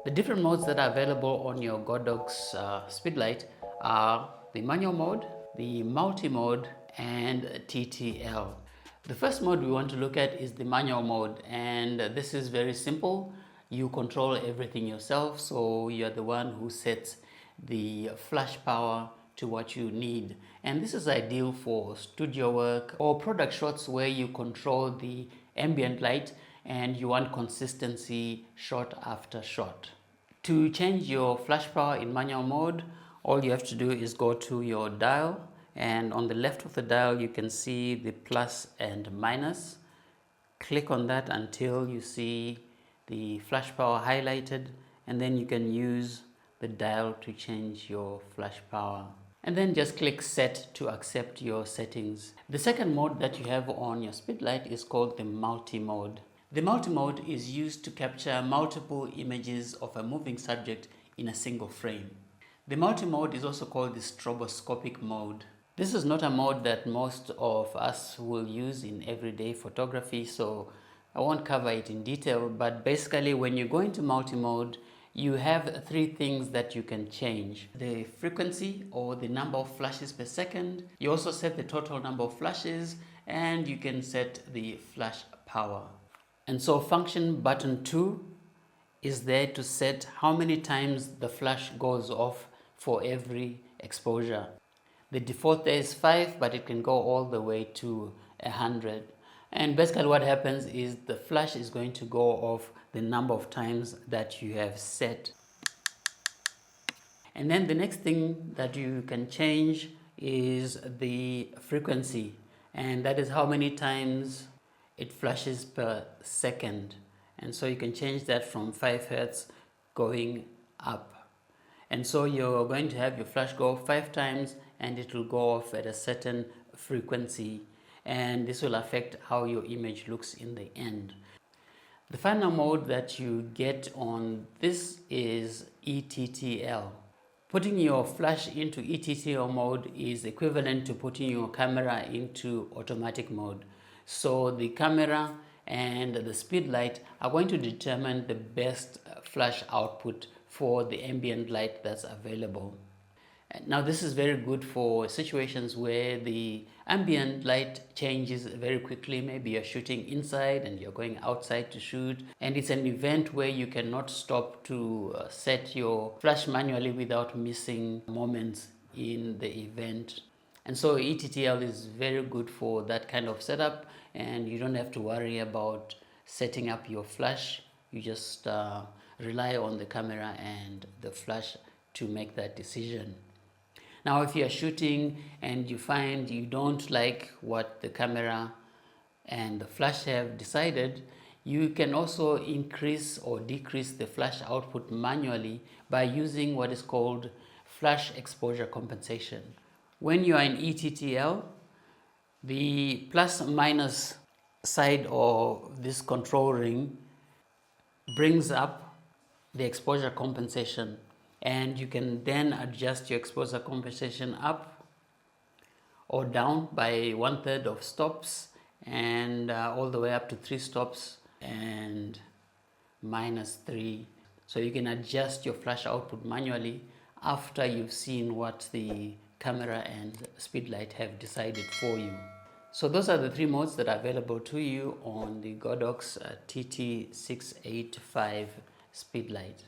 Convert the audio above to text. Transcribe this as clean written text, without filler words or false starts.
The different modes that are available on your Godox speedlight are the manual mode, the multi-mode, and TTL. The first mode we want to look at is the manual mode, and this is very simple. You control everything yourself, so you're the one who sets the flash power to what you need. And this is ideal for studio work or product shots where you control the ambient light and you want consistency shot after shot. To change your flash power in manual mode, all you have to do is go to your dial, and on the left of the dial you can see the plus and minus. Click on that until you see the flash power highlighted, and then you can use the dial to change your flash power. And then just click set to accept your settings. The second mode that you have on your speedlight is called the multi-mode. The multi-mode is used to capture multiple images of a moving subject in a single frame. The multi-mode is also called the stroboscopic mode. This is not a mode that most of us will use in everyday photography, so I won't cover it in detail, but basically when you go into multi-mode, you have three things that you can change: the frequency or the number of flashes per second. You also set the total number of flashes, and you can set the flash power. And so function button 2 is there to set how many times the flash goes off for every exposure. The default there is 5, but it can go all the way to 100. And basically what happens is the flash is going to go off the number of times that you have set. And then the next thing that you can change is the frequency, and that is how many times it flashes per second. And so you can change that from 5 Hz going up. And so you're going to have your flash go off 5 times, and it will go off at a certain frequency, and this will affect how your image looks in the end. The final mode that you get on this is ETTL. Putting your flash into ETTL mode is equivalent to putting your camera into automatic mode. So the camera and the speedlight are going to determine the best flash output for the ambient light that's available. Now this is very good for situations where the ambient light changes very quickly. Maybe you're shooting inside and you're going outside to shoot, and it's an event where you cannot stop to set your flash manually without missing moments in the event. And so ETTL is very good for that kind of setup, and you don't have to worry about setting up your flash. You just rely on the camera and the flash to make that decision. Now if you are shooting and you find you don't like what the camera and the flash have decided, you can also increase or decrease the flash output manually by using what is called flash exposure compensation. When you are in ETTL, the plus minus side of this control ring brings up the exposure compensation, and you can then adjust your exposure compensation up or down by 1/3 of stops, and all the way up to 3 stops and -3. So you can adjust your flash output manually after you've seen what the camera and speedlight have decided for you. So those are the 3 modes that are available to you on the Godox TT685 speedlight.